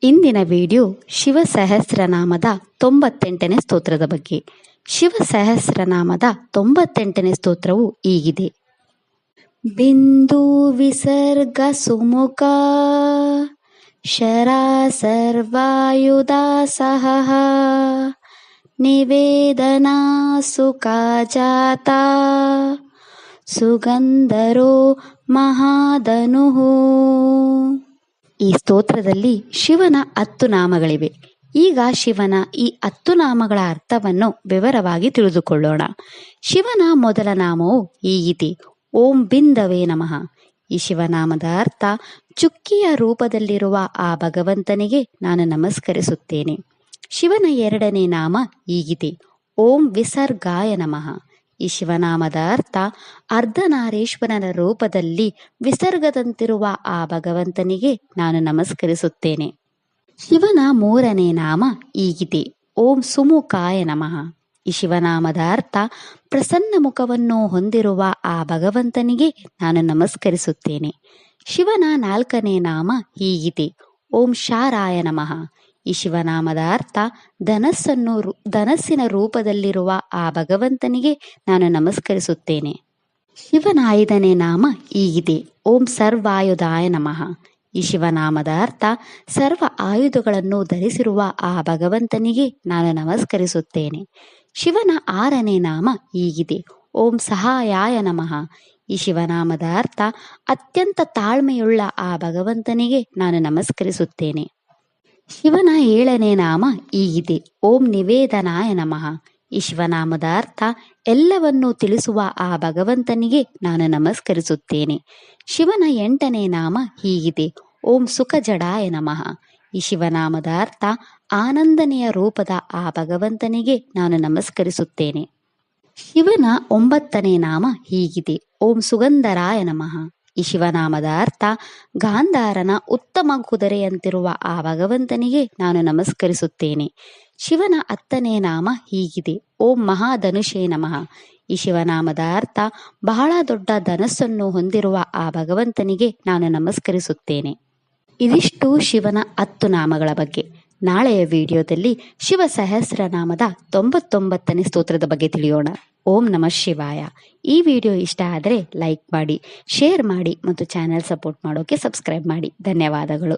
ಇಂದಿನ ವಿಡಿಯೋ ಶಿವ ಸಹಸ್ರನಾಮದ 98ನೇ ಸ್ತೋತ್ರದ ಬಗ್ಗೆ. ಶಿವ ಸಹಸ್ರನಾಮದ 98ನೇ ಸ್ತೋತ್ರವು ಹೀಗಿದೆ. ಬಿಂದು ವಿಸರ್ಗ ಸುಮುಖ ಶರಾ ಸರ್ವಾಯುಧ ಸಹ ನಿವೇದನಾ ಸುಖಾಜಾತ ಸುಗಂಧರೋ ಮಹಾಧನುಃ. ಈ ಸ್ತೋತ್ರದಲ್ಲಿ ಶಿವನ 10 ನಾಮಗಳಿವೆ. ಈಗ ಶಿವನ ಈ 10 ನಾಮಗಳ ಅರ್ಥವನ್ನು ವಿವರವಾಗಿ ತಿಳಿದುಕೊಳ್ಳೋಣ. ಶಿವನ ಮೊದಲ ನಾಮವು ಹೀಗಿದೆ: ಓಂ ಬಿಂದವೇ ನಮಃ. ಈ ಶಿವನಾಮದ ಅರ್ಥ, ಚುಕ್ಕಿಯ ರೂಪದಲ್ಲಿರುವ ಆ ಭಗವಂತನಿಗೆ ನಾನು ನಮಸ್ಕರಿಸುತ್ತೇನೆ. ಶಿವನ ಎರಡನೇ ನಾಮ ಹೀಗಿದೆ: ಓಂ ವಿಸರ್ಗಾಯ ನಮಃ. ಈ ಶಿವನಾಮದ ಅರ್ಥ, ಅರ್ಧನಾರೀಶ್ವರನ ರೂಪದಲ್ಲಿ ವಿಸರ್ಗದಂತಿರುವ ಆ ಭಗವಂತನಿಗೆ ನಾನು ನಮಸ್ಕರಿಸುತ್ತೇನೆ. ಶಿವನ ಮೂರನೇ ನಾಮ ಹೀಗಿದೆ: ಓಂ ಸುಮುಖಾಯ ನಮಃ. ಈ ಶಿವನಾಮದ ಅರ್ಥ, ಪ್ರಸನ್ನ ಮುಖವನ್ನು ಹೊಂದಿರುವ ಆ ಭಗವಂತನಿಗೆ ನಾನು ನಮಸ್ಕರಿಸುತ್ತೇನೆ. ಶಿವನ ನಾಲ್ಕನೇ ನಾಮ ಹೀಗಿದೆ: ಓಂ ಶಾರಾಯ ನಮಃ. ಈ ಶಿವನಾಮದ ಅರ್ಥ, ಧನಸ್ಸಿನ ರೂಪದಲ್ಲಿರುವ ಆ ಭಗವಂತನಿಗೆ ನಾನು ನಮಸ್ಕರಿಸುತ್ತೇನೆ. ಶಿವನ 5ನೇ ನಾಮ ಹೀಗಿದೆ: ಓಂ ಸರ್ವಾಯುಧಾಯ ನಮಃ. ಈ ಶಿವನಾಮದ ಅರ್ಥ, ಸರ್ವ ಆಯುಧಗಳನ್ನು ಧರಿಸಿರುವ ಆ ಭಗವಂತನಿಗೆ ನಾನು ನಮಸ್ಕರಿಸುತ್ತೇನೆ. ಶಿವನ 6ನೇ ನಾಮ ಹೀಗಿದೆ: ಓಂ ಸಹಾಯಾಯ ನಮಃ. ಈ ಶಿವನಾಮದ ಅರ್ಥ, ಅತ್ಯಂತ ತಾಳ್ಮೆಯುಳ್ಳ ಆ ಭಗವಂತನಿಗೆ ನಾನು ನಮಸ್ಕರಿಸುತ್ತೇನೆ. ಶಿವನ 7ನೇ ನಾಮ ಹೀಗಿದೆ: ಓಂ ನಿವೇದನಾಯ ನಮಃ. ಈ ಶಿವನಾಮದ ಅರ್ಥ, ಎಲ್ಲವನ್ನೂ ತಿಳಿಸುವ ಆ ಭಗವಂತನಿಗೆ ನಾನು ನಮಸ್ಕರಿಸುತ್ತೇನೆ. ಶಿವನ 8ನೇ ನಾಮ ಹೀಗಿದೆ: ಓಂ ಸುಖಜಡಾಯ ನಮಃ. ಈ ಶಿವನಾಮದ ಅರ್ಥ, ಆನಂದನೆಯ ರೂಪದ ಆ ಭಗವಂತನಿಗೆ ನಾನು ನಮಸ್ಕರಿಸುತ್ತೇನೆ. ಶಿವನ 9ನೇ ನಾಮ ಹೀಗಿದೆ: ಓಂ ಸುಗಂಧರಾಯ ನಮಃ. ಈ ಶಿವನಾಮದ ಅರ್ಥ, ಗಾಂಧಾರನ ಉತ್ತಮ ಕುದುರೆಯಂತಿರುವ ಆ ಭಗವಂತನಿಗೆ ನಾನು ನಮಸ್ಕರಿಸುತ್ತೇನೆ. ಶಿವನ 10ನೇ ನಾಮ ಹೀಗಿದೆ: ಓಂ ಮಹಾಧನುಷೇ ನಮಃ. ಈ ಶಿವನಾಮದ ಅರ್ಥ, ಬಹಳ ದೊಡ್ಡ ಧನಸ್ಸನ್ನು ಹೊಂದಿರುವ ಆ ಭಗವಂತನಿಗೆ ನಾನು ನಮಸ್ಕರಿಸುತ್ತೇನೆ. ಇದಿಷ್ಟು ಶಿವನ 10 ನಾಮಗಳ ಬಗ್ಗೆ. ನಾಳೆಯ ವಿಡಿಯೋದಲ್ಲಿ ಶಿವ ಸಹಸ್ರನಾಮದ 99ನೇ ಸ್ತೋತ್ರದ ಬಗ್ಗೆ ತಿಳಿಯೋಣ. ಓಂ ನಮಃ ಶಿವಾಯ. ಈ ವಿಡಿಯೋ ಇಷ್ಟ ಆದರೆ ಲೈಕ್ ಮಾಡಿ, ಶೇರ್ ಮಾಡಿ ಮತ್ತು ಚಾನೆಲ್ ಸಪೋರ್ಟ್ ಮಾಡೋಕೆ ಸಬ್ಸ್ಕ್ರೈಬ್ ಮಾಡಿ. ಧನ್ಯವಾದಗಳು.